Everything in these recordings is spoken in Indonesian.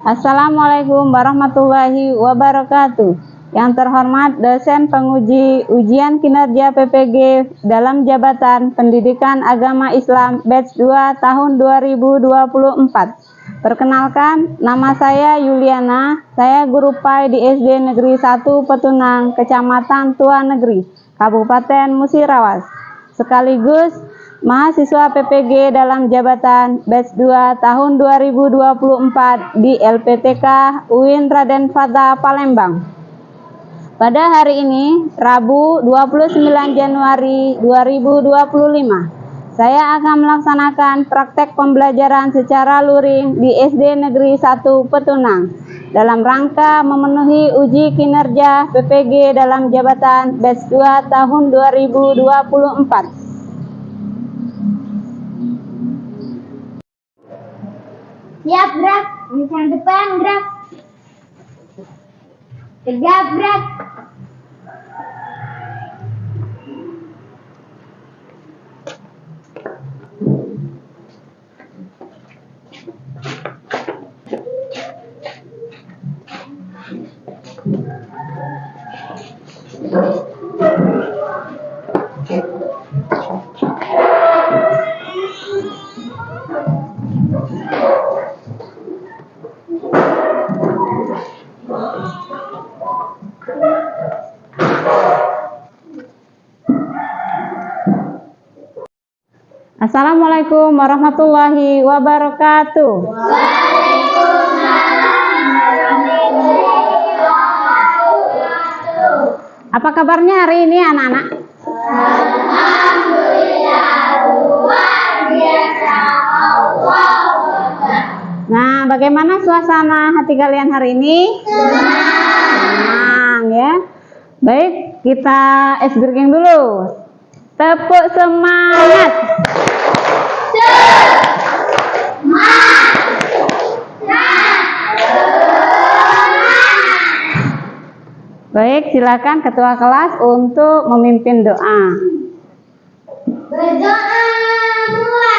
Assalamualaikum warahmatullahi wabarakatuh. Yang terhormat dosen penguji ujian kinerja PPG dalam jabatan Pendidikan Agama Islam batch 2 tahun 2024. Perkenalkan, nama saya Yuliana. Saya guru PAI di SD Negeri 1 Petunang, Kecamatan Tua Negeri, Kabupaten Musirawas. Sekaligus mahasiswa PPG dalam jabatan batch 2 tahun 2024 di LPTK UIN Raden Fata Palembang. Pada hari ini, Rabu 29 Januari 2025, saya akan melaksanakan praktek pembelajaran secara luring di SD Negeri 1 Petunang dalam rangka memenuhi uji kinerja PPG dalam jabatan batch 2 tahun 2024. Siap, gerak. Yang depan, gerak. Tegap, gerak. Assalamualaikum warahmatullahi wabarakatuh. Apa kabarnya hari ini anak-anak? Alhamdulillah, luar biasa. Nah, bagaimana suasana hati kalian hari ini? Senang ya. Baik, kita es-gergeng dulu. Tepuk semangat. Baik, silakan ketua kelas untuk memimpin doa. Berdoa mulai.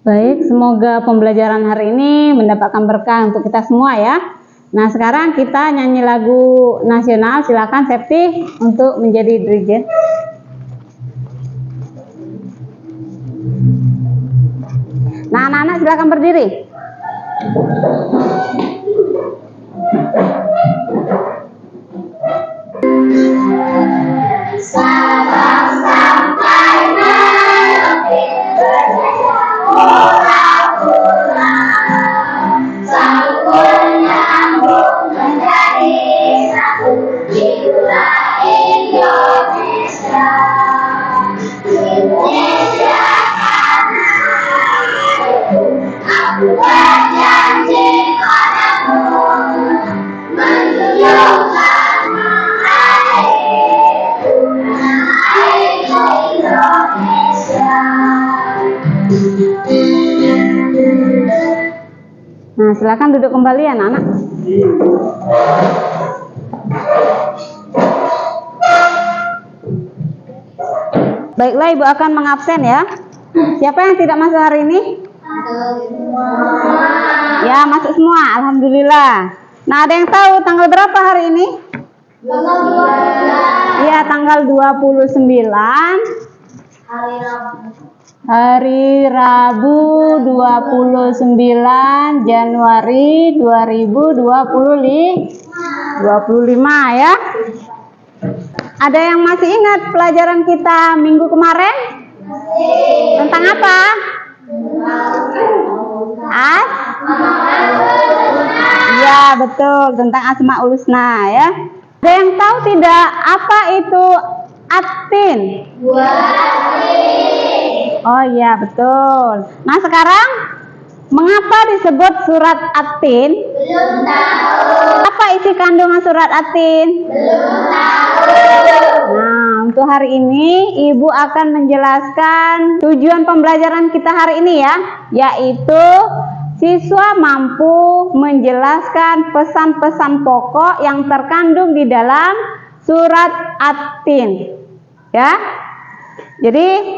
Baik, semoga pembelajaran hari ini mendapatkan berkah untuk kita semua ya. Nah, sekarang kita nyanyi lagu nasional. Silakan Septi untuk menjadi dirjen. Nah, anak-anak silakan berdiri. Nah, silakan duduk kembali ya, anak-anak. Baiklah, Ibu akan mengabsen ya. Siapa yang tidak masuk hari ini? Ya, masuk semua. Alhamdulillah. Nah, ada yang tahu tanggal berapa hari ini? Iya, tanggal 29. Hari Rabu 29 Januari 2025 ya. Ada yang masih ingat pelajaran kita minggu kemarin? Tentang apa? Ya, betul, tentang Asmaul Husna ya. Ada yang tahu tidak apa itu Atin? Buatin. Oh iya, betul. Nah, sekarang Mengapa disebut surat At-Tin? Belum tahu. Apa isi kandungan surat At-Tin? Belum tahu. Nah, untuk hari ini Ibu akan menjelaskan tujuan pembelajaran kita hari ini ya, yaitu siswa mampu menjelaskan pesan-pesan pokok yang terkandung di dalam surat At-Tin. Ya. Jadi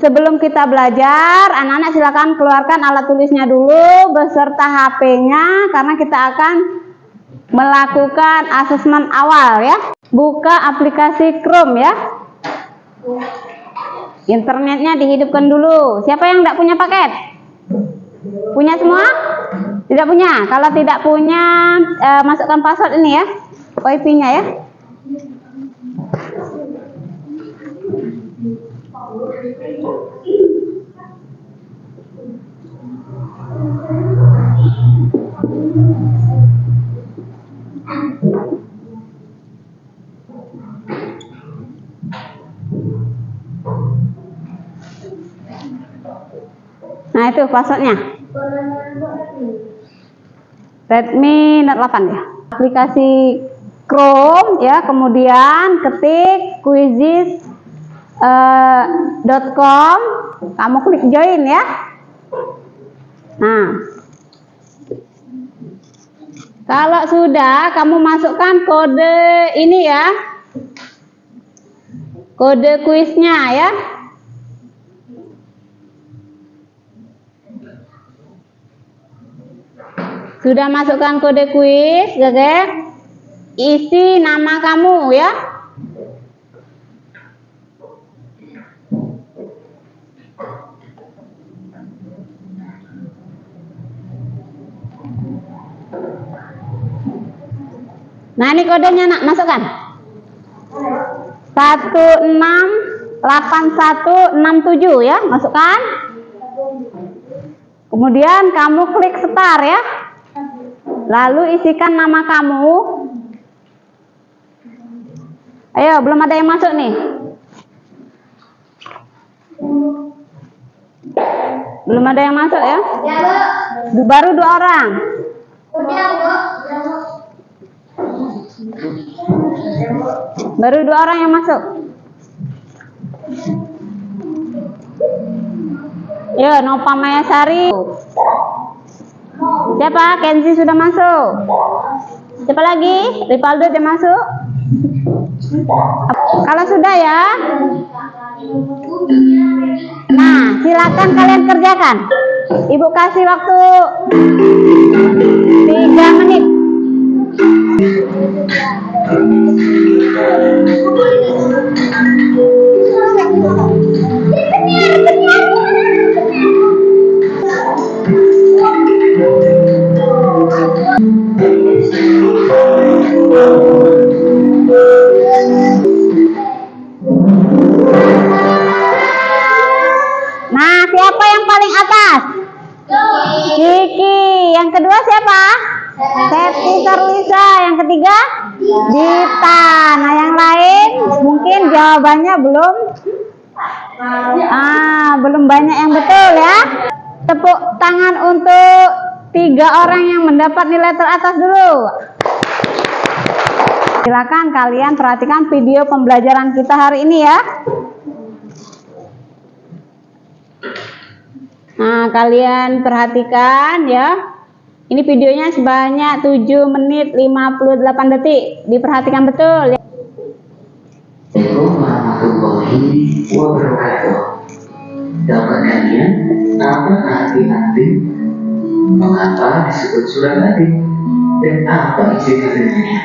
sebelum kita belajar, anak-anak silakan keluarkan alat tulisnya dulu beserta HP-nya karena kita akan melakukan asesmen awal ya. Buka aplikasi Chrome ya. Internetnya dihidupkan dulu. Siapa yang tidak punya paket? Punya semua? Tidak punya? Kalau tidak punya, masukkan password ini ya, wifi-nya ya. Nah itu passwordnya. Redmi Note 8 ya. Aplikasi Chrome ya, kemudian ketik quizizz.com, kamu klik join ya. Nah, kalau sudah kamu masukkan kode ini ya, kode kuisnya ya. Sudah masukkan kode kuis, Gege? Isi nama kamu ya. Nah, ini kodenya nak, masukkan. 168167 ya, masukkan. Kemudian kamu klik start ya. Lalu isikan nama kamu. Ayo, belum ada yang masuk nih. Belum ada yang masuk ya? Baru 2 orang. Baru 2 orang yang masuk. Ya, Nova Mayasari. Siapa? Kenzi sudah masuk. Siapa lagi? Ripaldo sudah masuk. Kalau sudah ya. Nah, silakan kalian kerjakan. Ibu kasih waktu 3 menit. Nah, siapa yang paling atas? Kiki. Yang kedua siapa? Septi Sarlisa. Yang ketiga? Dita. Nah, yang lain mungkin jawabannya belum banyak yang betul ya. Tepuk tangan untuk 3 orang yang mendapat nilai teratas dulu. Silakan kalian perhatikan video pembelajaran kita hari ini ya. Nah, kalian perhatikan ya. Ini videonya sebanyak 7 menit 58 detik. Diperhatikan betul ya. Assalamualaikum warahmatullahi wabarakatuh. Dapat kalian apa arti At-Tin? Mengapa disebut surat At-Tin? Dan apa isi kandungannya?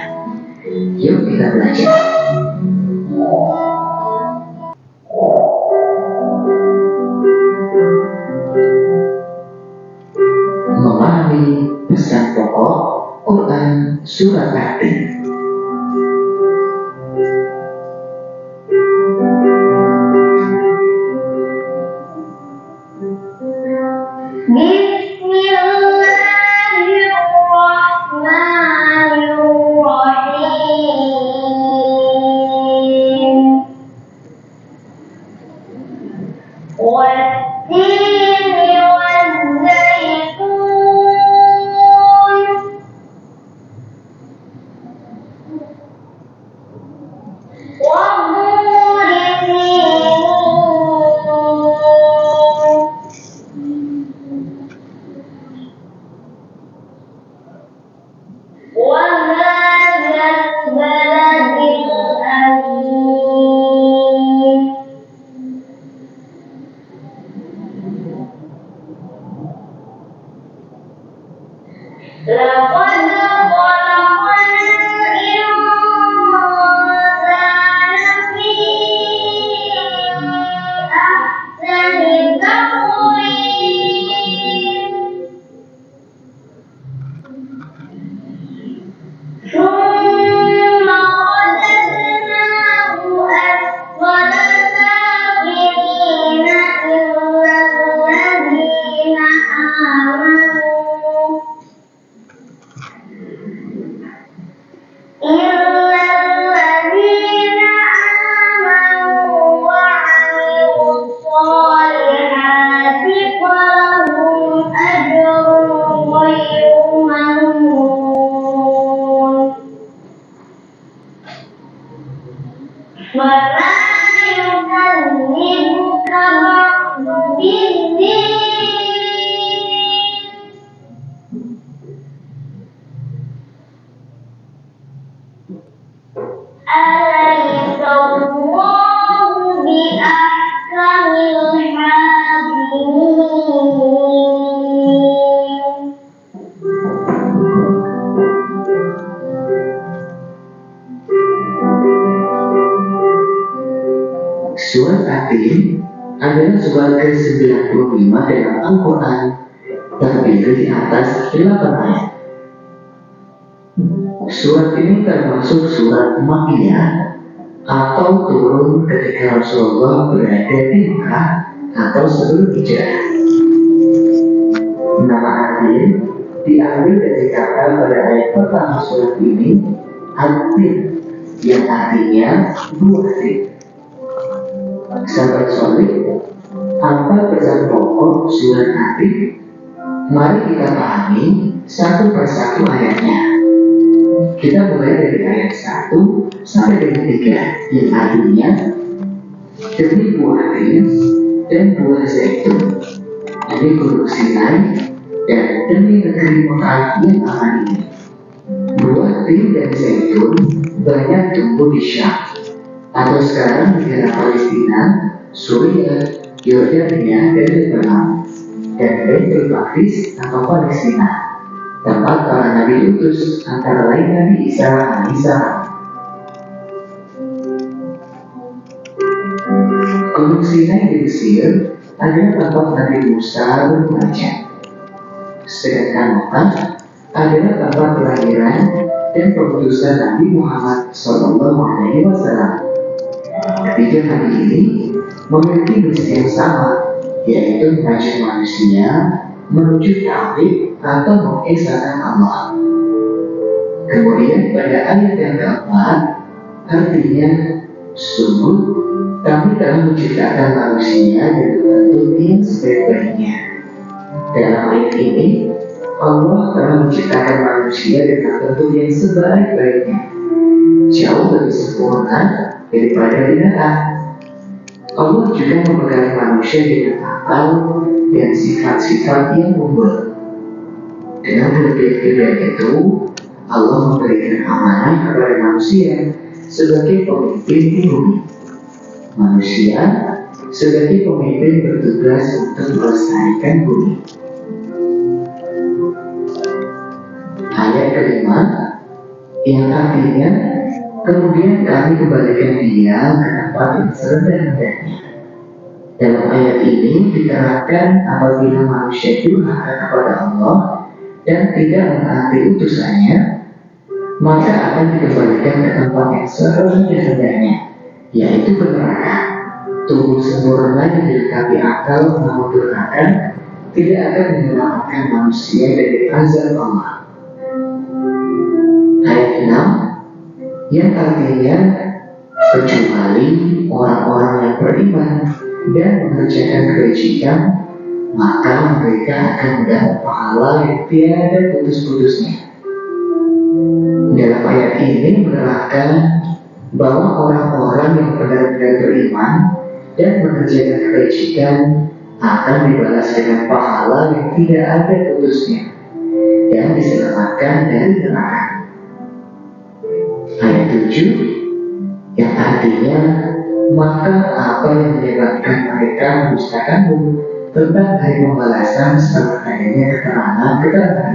Yuk kita belajar. Memahami pesan pokok Quran surat At-Tin. والتين والزيتون Surat At-Tin adalah surat ke-95 dalam Al-Quran, terdiri di atas 8 ayat. Surat ini termasuk surat Makkiyah atau turun ketika Rasulullah berada di Mekah atau sebelum hijrah. Nama At-Tin diambil dari kata pada ayat pertama surat ini, At-Tin, yang artinya buah tin. Sahabat soleh, apa pesan pokok surat At-Tin? Mari kita pahami satu persatu ayatnya. Kita mulai dari ayat 1 sampai dengan 3, yang artinya demi buah tin dan buah zaitun, demi gunung Sinai dan demi negeri Mekah yang aman ini. Buah tin dan zaitun banyak tumbuh di Syam atau sekarang negara Palestina, Suriah, Yordania, dan Lebanon, dan Baitul Maqdis atau Palestina, tempat para nabi diutus, antara lain Nabi Isa alaihissalam. Gunung Sinai di Mesir adalah tempat Nabi Musa bermengajar, sedangkan Mekah adalah tempat kelahiran dan pengutusan Nabi Muhammad SAW. Ketiga nabi ini memiliki misi yang sama, yaitu mengajak manusia menuju tauhid atau mengesahkan Allah. Kemudian pada ayat yang keempat, artinya sungguh kami telah menciptakan manusia dari bentuk yang sebaik-baiknya. Dalam ayat ini, Allah telah menciptakan manusia dengan bentuk yang sebaik-baiknya, jauh lebih sempurna daripada binatang. Allah juga membekali manusia dengan akal dan sifat-sifat yang unggul. Dengan kelebihan itu, Allah memberikan amanah kepada manusia sebagai pemimpin di bumi. Manusia sebagai pemimpin bertugas untuk melestarikan bumi. Ayat kelima, yang artinya kemudian kami kembalikan dia ke tempat yang serendah-rendahnya. Dalam ayat ini diterangkan apabila manusia durhaka kepada Allah dan tidak menaati utusannya, maka akan dikembalikan ke tempat yang serendah-rendahnya, yaitu ke neraka. Tubuh sempurna yang dilengkapi akal namun durhaka tidak akan menyelamatkan manusia dari azab Allah. Ayat 6, yang artinya kecuali orang-orang yang beriman dan mengerjakan kebajikan, maka mereka akan mendapat pahala yang tiada putus-putusnya. Dalam ayat ini menerangkan bahwa orang-orang yang benar-benar beriman dan mengerjakan kebajikan akan dibalas dengan pahala yang tidak ada putusnya dan diselamatkan dari neraka. Ayat 7, yang artinya maka apa yang menyebabkan mereka mendustakanmu tentang hari pembalasan setelah adanya keterangan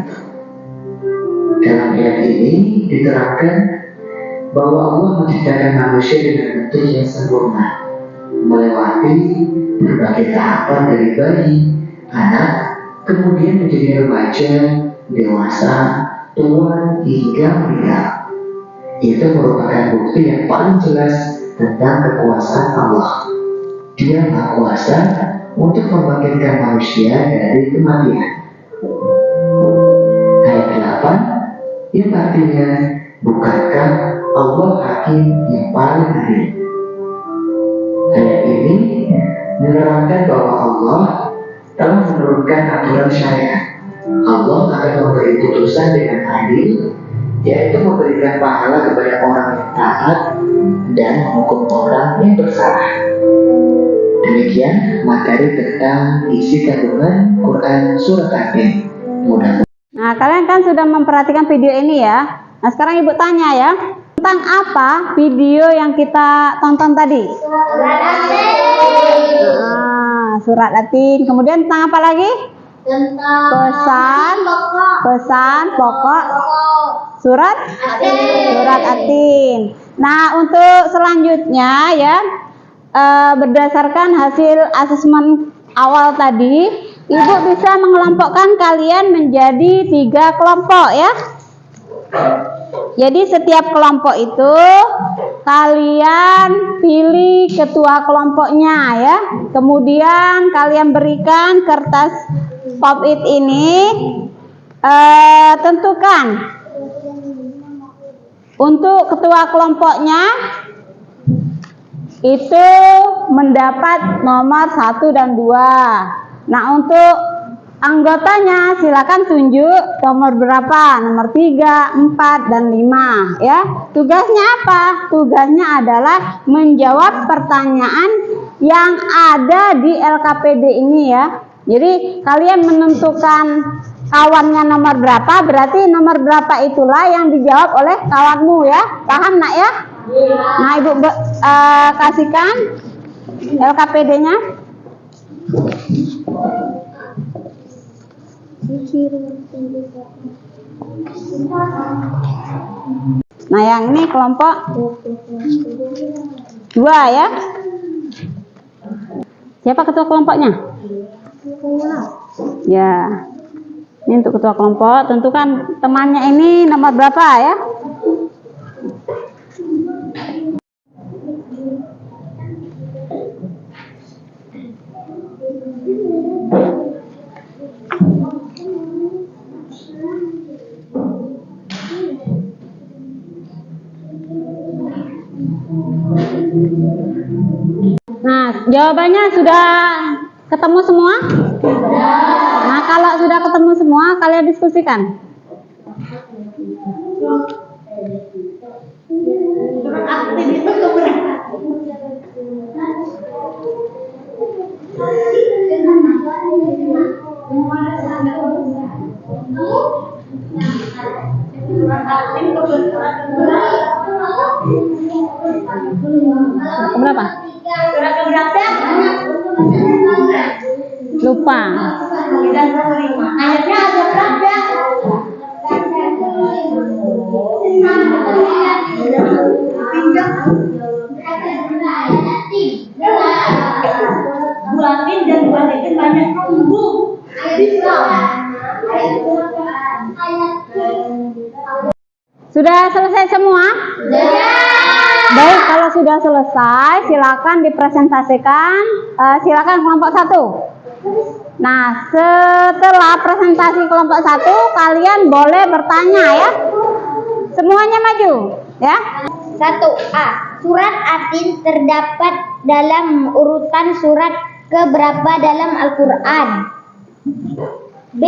itu. ayat ini diterangkan bahwa Allah menciptakan manusia dengan bentuk yang sempurna, melewati berbagai tahapan dari bayi, anak, kemudian menjadi remaja, dewasa, tua, hingga meninggal. Itu merupakan bukti yang paling jelas tentang kekuasaan Allah. Dia Maha Kuasa untuk membangkitkan manusia dari kematian. Ayat 8 yang artinya, bukankah Allah hakim yang paling adil? Ayat ini menerangkan bahwa Allah telah menurunkan aturan syariat. Allah akan memberi putusan dengan adil, yaitu memberikan pahala kepada orang yang taat dan menghukum orang yang bersalah. Demikian materi tentang isi kandungan Quran Surat At-Tin. Nah, kalian kan sudah memperhatikan video ini ya. Nah, sekarang Ibu tanya ya, tentang apa video yang kita tonton tadi? Surat At-Tin. Surat At-Tin. Kemudian tentang apa lagi? Tentang Pesan pokok surat At-Tin. Surat At-Tin. Nah, untuk selanjutnya ya, berdasarkan hasil asesmen awal tadi, Ibu bisa mengelompokkan kalian menjadi 3 kelompok ya. Jadi setiap kelompok itu kalian pilih ketua kelompoknya ya. Kemudian kalian berikan kertas pop-it ini, tentukan untuk ketua kelompoknya itu mendapat nomor 1 dan 2. Nah, untuk anggotanya silakan tunjuk nomor berapa, nomor 3, 4, dan 5 ya. Tugasnya apa? Tugasnya adalah menjawab pertanyaan yang ada di LKPD ini ya. Jadi kalian menentukan kawannya nomor berapa, berarti nomor berapa itulah yang dijawab oleh kawanmu ya. Paham nak ya? Nah, Ibu kasihkan LKPD-nya. Nah, yang ini kelompok 2 ya. Siapa ketua kelompoknya? Ya. Ini untuk ketua kelompok, tentukan temannya ini nomor berapa ya. Nah, jawabannya sudah ketemu semua? Nah, kalau sudah ketemu semua, kalian diskusikan. Berapa? Lupa. Ayatnya ada berapa? Bulatin dan bulatin banyak tumbuh. Sudah selesai semua? Baik, kalau sudah selesai, silakan dipresentasikan. Silakan kelompok 1. Nah, setelah presentasi kelompok 1, kalian boleh bertanya ya. Semuanya maju, ya. 1A. Surat At-Tin terdapat dalam urutan surat keberapa dalam Al-Quran? B.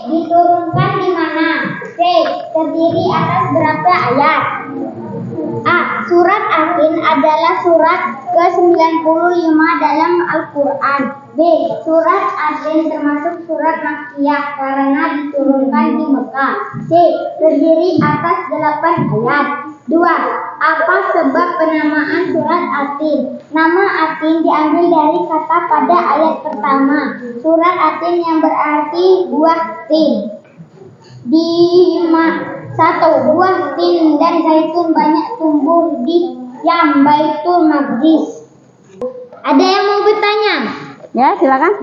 Diturunkan di mana? C. Terdiri atas berapa ayat? A. Surat At-Tin adalah surat ke-95 dalam Al-Quran. B. Surat At-Tin termasuk surat Makkiyah karena diturunkan di Mekah. C. Terdiri atas 8 ayat. 2. Apa sebab penamaan surat At-Tin? Nama At-Tin diambil dari kata pada ayat pertama. Surat At-Tin yang berarti buah tin. 1. Buah tin dan zaitun banyak tumbuh di Syam, Baitul Maqdis. Ada yang mau bertanya? Ya, silakan.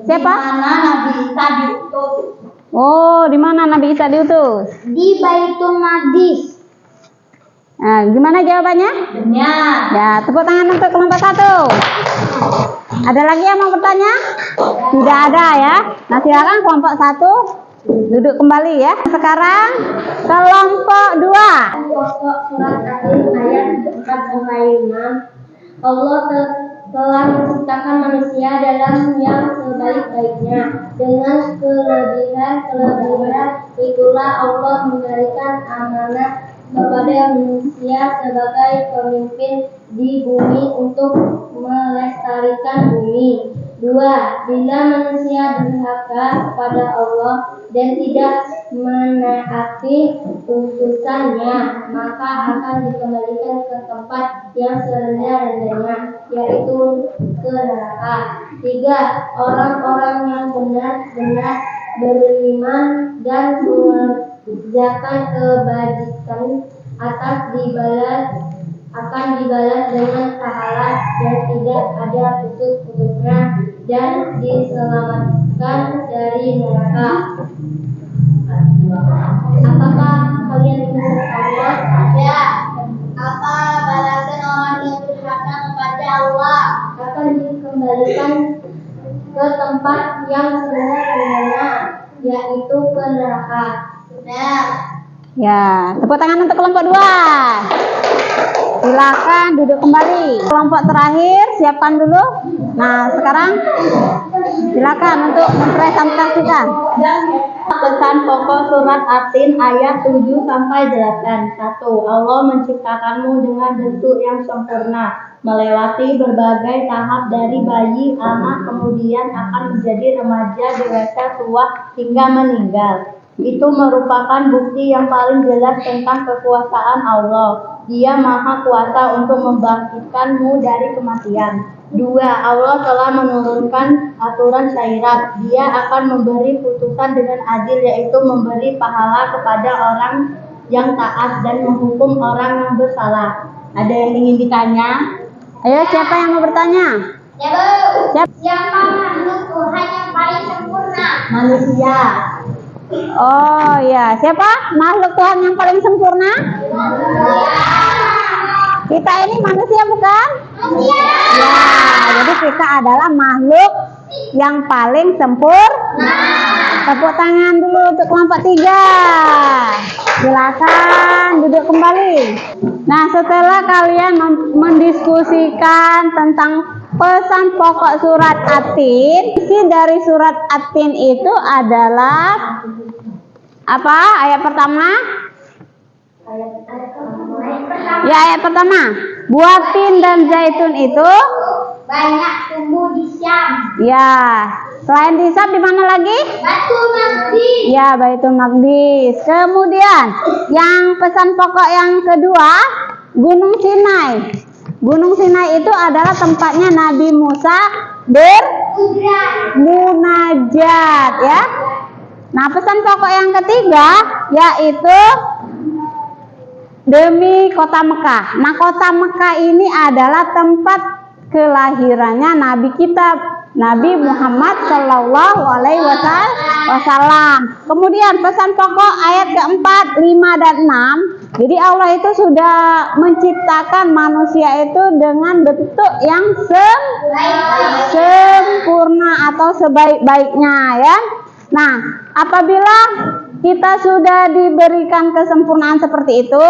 Siapa? Mana Nabi Isa diutus? Oh, di mana Nabi Isa diutus? Di Baitul Maqdis. Nah, gimana jawabannya? Benar. Ya, tepuk tangan untuk kelompok 1. Ada lagi yang mau bertanya? Tidak ada ya. Nah, silakan kelompok 1 duduk kembali ya. Sekarang kelompok 2. Pokok surat At-Tin ayat 4-5. Allah telah menciptakan manusia dalam yang sebaik-baiknya dengan kelebihan. Itulah Allah memberikan amanah kepada manusia sebagai pemimpin di bumi untuk melestarikan bumi. 2. Bila manusia durhaka kepada Allah dan tidak menaati tuntutannya, maka akan dikembalikan ke tempat yang serendah-rendahnya, yaitu ke neraka. 3. Orang-orang yang benar-benar beriman dan mengerjakan kebajikan akan dibalas dengan pahala yang tidak ada putus-putusnya dan diselamatkan dari neraka. Apakah kalian ingin Allah? Ya. Apa balasan orang yang durhaka kepada Allah? Akan dikembalikan ke tempat yang sebenarnya, yaitu ke neraka. Benar. Ya, tepuk tangan untuk kelompok 2. Silakan duduk kembali. Kelompok terakhir siapkan dulu. Nah, sekarang silakan untuk mempresentasikan. Pesan pokok surat At-Tin ayat 7-8. 1. Allah menciptakanmu dengan bentuk yang sempurna, melewati berbagai tahap dari bayi, anak, kemudian akan menjadi remaja, dewasa, tua, hingga meninggal. Itu merupakan bukti yang paling jelas tentang kekuasaan Allah. Dia maha kuasa untuk membangkitkanmu dari kematian. 2. Allah telah menurunkan aturan syariat. Dia akan memberi putusan dengan adil, yaitu memberi pahala kepada orang yang taat dan menghukum orang yang bersalah. Ada yang ingin ditanya? Ayo, siapa yang mau bertanya? Ya, Bu. Siapa makhluk Tuhan yang paling sempurna? Manusia. Oh ya, siapa makhluk Tuhan yang paling sempurna? Kita ini manusia bukan? Ya, jadi kita adalah makhluk yang paling sempurna. Tepuk tangan dulu untuk kelompok 3. Silakan duduk kembali. Nah, setelah kalian mendiskusikan tentang pesan pokok surat At-Tin, isi dari surat At-Tin itu adalah apa? Ayat pertama? Ya, ayat pertama. Buah tin dan zaitun itu Banyak tumbuh di Syam. ya. Selain di Syam di mana lagi? Baitul Maqdis. Ya, Baitul Maqdis. Kemudian yang pesan pokok yang kedua, Gunung Sinai. Gunung Sinai itu adalah tempatnya Nabi Musa bermunajat ya. Nah, pesan pokok yang ketiga yaitu demi kota Mekah. Nah, kota Mekah ini adalah tempat kelahirannya Nabi kita, Nabi Muhammad Shallallahu Alaihi Wasallam. Kemudian pesan pokok ayat keempat, 5 dan 6. Jadi Allah itu sudah menciptakan manusia itu dengan bentuk yang sempurna atau sebaik-baiknya ya. Nah, apabila kita sudah diberikan kesempurnaan seperti itu,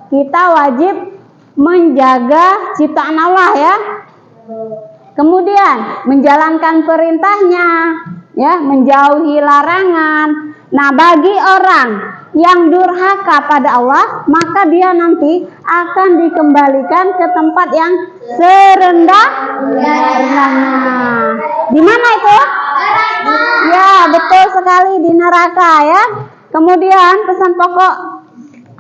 kita wajib menjaga ciptaan Allah ya. Kemudian menjalankan perintahnya, ya, menjauhi larangan. Nah, bagi orang yang durhaka pada Allah, maka dia nanti akan dikembalikan ke tempat yang serendah-rendahnya. Di mana itu? Ya, betul sekali, di neraka ya. Kemudian pesan pokok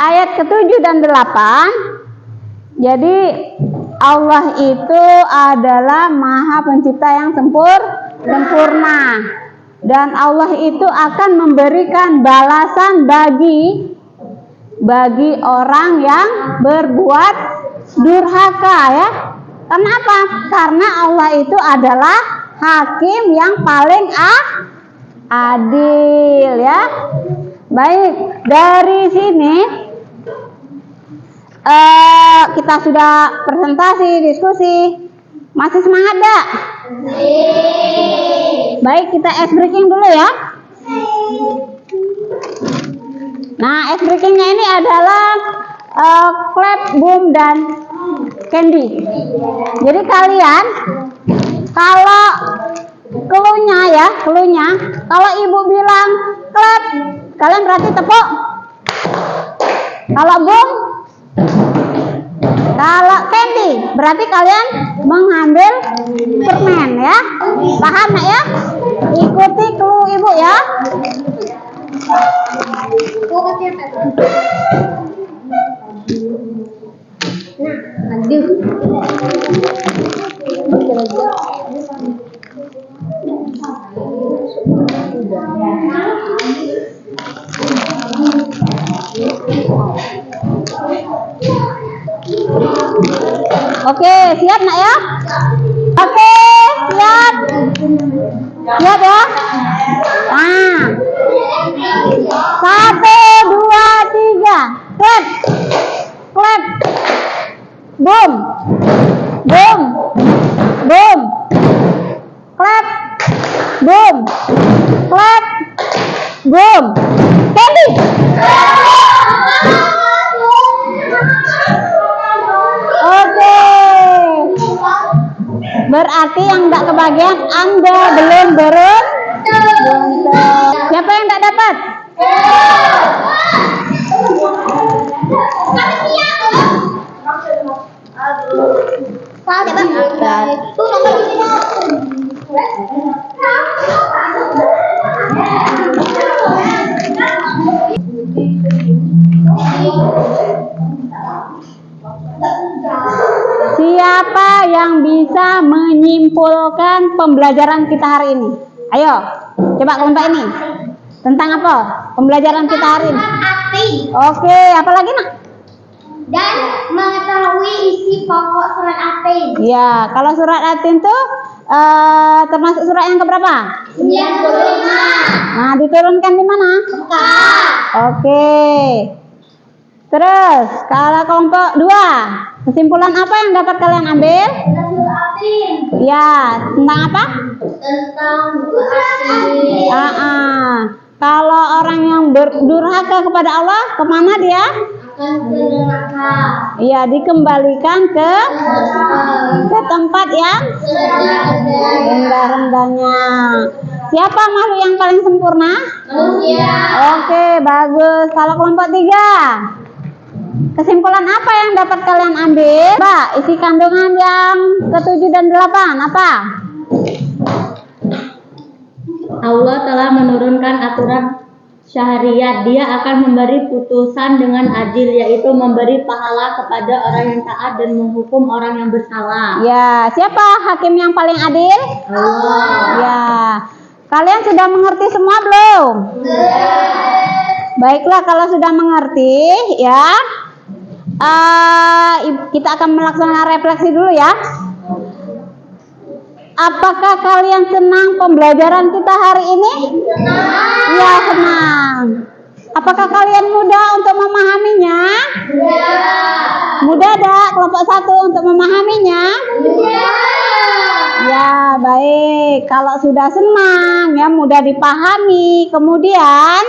ayat ke-7 dan 8. Jadi Allah itu adalah Maha Pencipta yang sempurna. Dan Allah itu akan memberikan balasan bagi bagi orang yang berbuat durhaka ya. Kenapa? Karena Allah itu adalah hakim yang paling adil ya. Baik, dari sini kita sudah presentasi, diskusi. Masih semangat gak? Baik, kita ice breaking dulu ya. Nah, ice breakingnya ini adalah clap, boom, dan candy. Jadi kalian kalau cluenya kalau ibu bilang clap, kalian berarti tepuk. Kalau boom, kalau candy, berarti kalian mengambil permen ya. Paham nak ya? Ikuti clue ibu ya. Oke, siap nak ya? Oke, siap. Siap ya? Nah, 1, 2, 3, clap, clap, boom, boom, boom, clap, boom, clap, boom, candy. Oke, berarti yang tidak kebagian Anda belum beruntung. Siapa yang tidak dapat? Siapa yang bisa menyimpulkan pembelajaran kita hari ini? Ayo, coba kelompok ini. Tentang apa pembelajaran kita hari ini? Oke, apa lagi nak? Dan mengetahui isi pokok surat Atin. Ya, kalau surat Atin tuh termasuk surat yang keberapa? 95. Nah, diturunkan di mana? Mekah. Oke. Terus, kalau kelompok 2, kesimpulan apa yang dapat kalian ambil? Tentang surat Atin. Ya, tentang apa? Tentang Atin. Kalau orang yang berdurhaka kepada Allah, kemana dia? Akan ke neraka. Iya, dikembalikan ke tempat yang rendah-rendahnya. Siapa makhluk yang paling sempurna? Manusia. Oke, bagus. Kalau kelompok 3, kesimpulan apa yang dapat kalian ambil? Pak, isi kandungan yang ke-7 dan 8 apa? Allah telah menurunkan aturan syariat. Dia akan memberi putusan dengan adil, yaitu memberi pahala kepada orang yang taat dan menghukum orang yang bersalah. Ya, siapa hakim yang paling adil? Allah. Ya, kalian sudah mengerti semua belum? Baiklah, kalau sudah mengerti, ya, kita akan melaksanakan refleksi dulu ya. Apakah kalian senang pembelajaran kita hari ini? Senang. Ya, senang. Apakah kalian mudah untuk memahaminya? Ya. Mudah ada kelompok 1 untuk memahaminya? Ya. Ya, baik. Kalau sudah senang, ya mudah dipahami. Kemudian,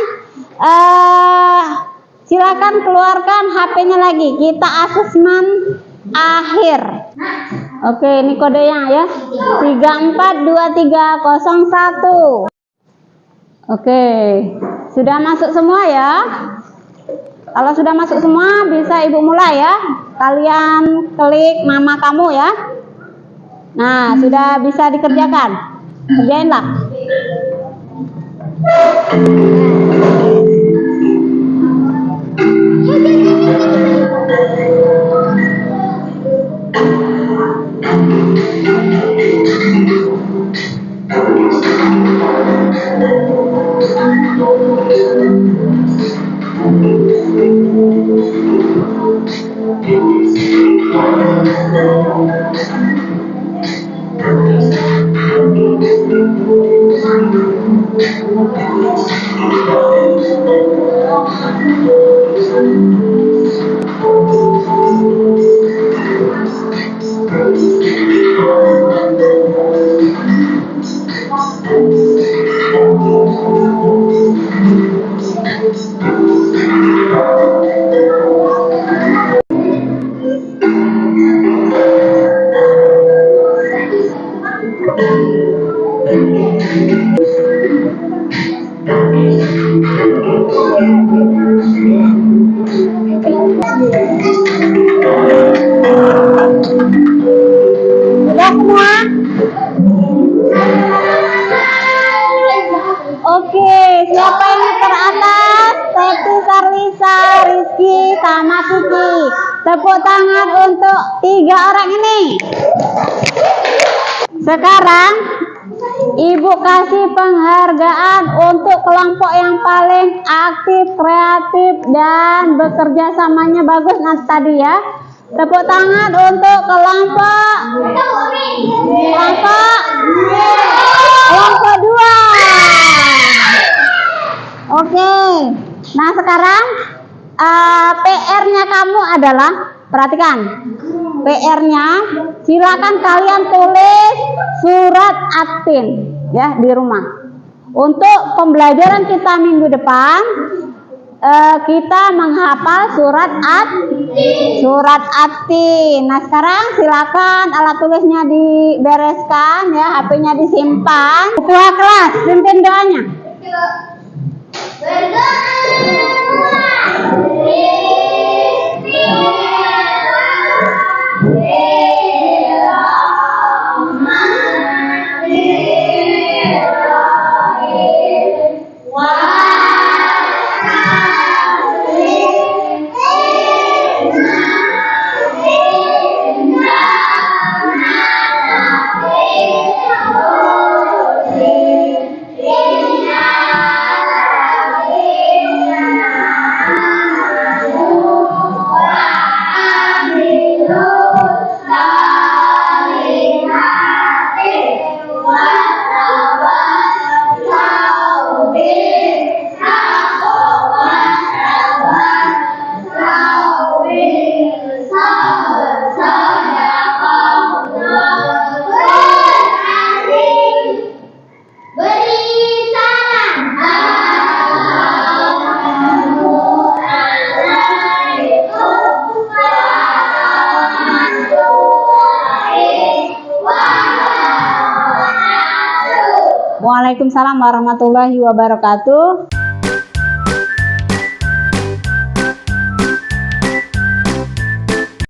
silakan keluarkan HP-nya lagi. Kita asesmen akhir. Oke, ini kodenya ya. 342301. Oke, sudah masuk semua ya. Kalau sudah masuk semua, bisa ibu mulai ya. Kalian klik nama kamu ya. Nah, sudah bisa dikerjakan. Kerjainlah. Sudah semua? Oke, siapa yang teratas? Septi, Sarlisa, Rizky, sama Kiki. Tepuk tangan untuk 3 orang ini. Sekarang Ibu kasih penghargaan untuk kelompok yang paling aktif, kreatif, dan bekerja samanya bagus nanti tadi ya. Tepuk tangan untuk kelompok 2. Oke. Nah sekarang PR-nya kamu adalah, perhatikan. PR-nya silakan kalian tulis surat Atin ya di rumah. Untuk pembelajaran kita minggu depan kita menghafal surat Atin. Nah sekarang silakan alat tulisnya dibereskan ya, HP-nya disimpan. Ketua kelas pimpin doanya. Waalaikumsalam warahmatullahi wabarakatuh.